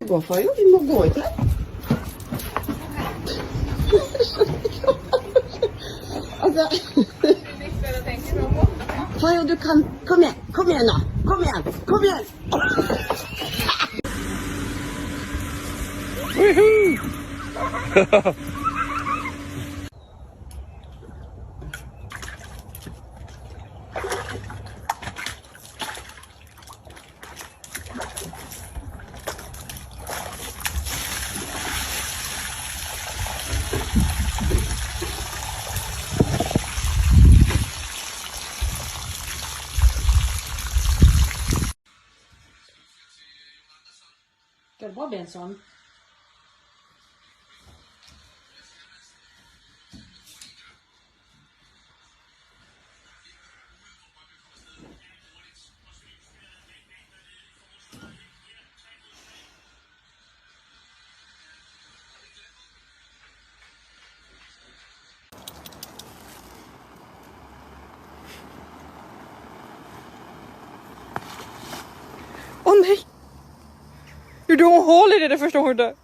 Hvorfor jo? Vi må gå ikke. Altså... Fajo, du kan... Kom igen nå! Kom igen! Woohoo! Ska det bara bli en sån? Åh nej! Gjorde hon hål i det förstår hon inte.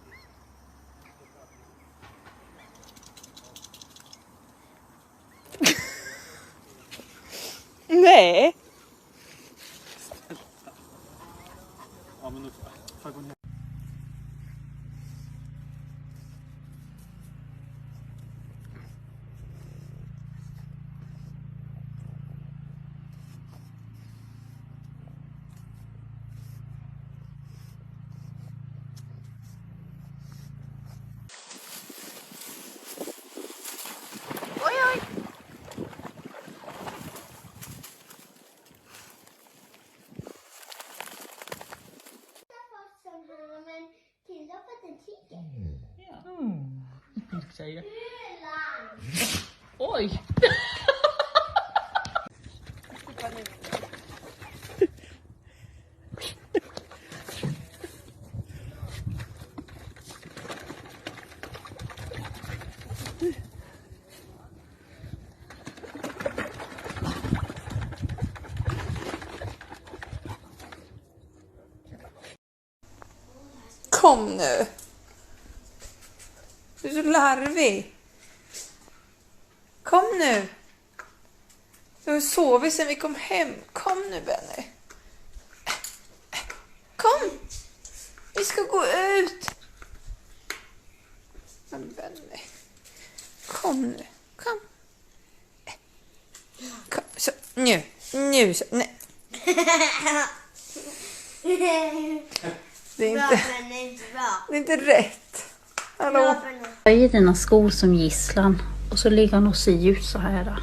Nej. Ja, men nu får jag gå ner. Oj! Kom nu. Du är så larvig. Kom nu. Du har sovit sedan vi kom hem. Kom nu, Benny. Kom. Vi ska gå ut. Men Benny. Kom nu. Kom. Kom. Så, nu. Nu så. Nej. Det är inte, det är inte rätt. Hallå. Jag är i dina skor som gisslan och så ligger han och ser ut så här.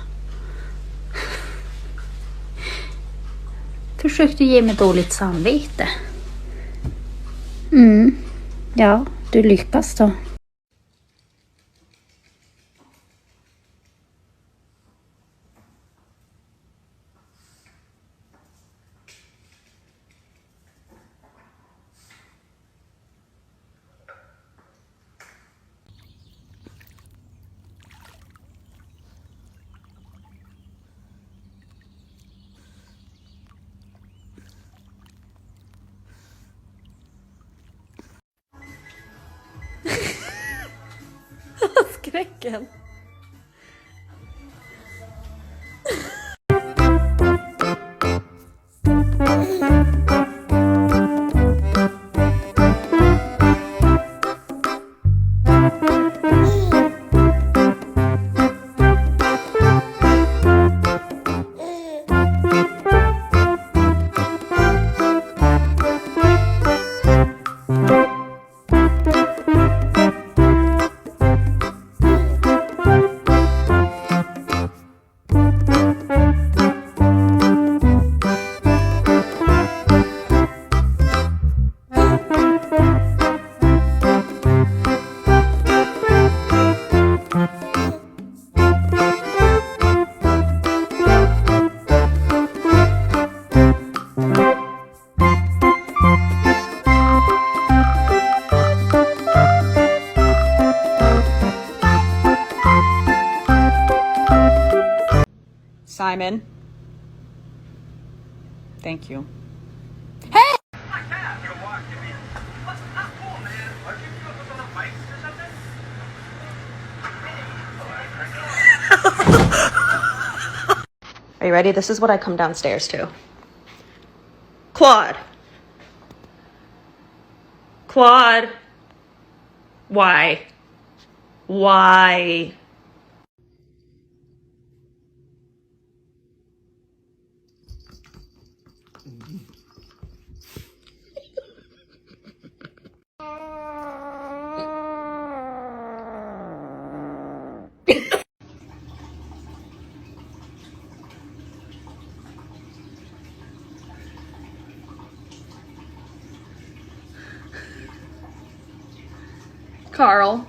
Försökte ge mig dåligt samvete. Ja, du lyckas då. Skräcken. Simon. Thank you. Hey! Are you ready? This is what I come downstairs to. Claude. Claude. Why? Why? Carl.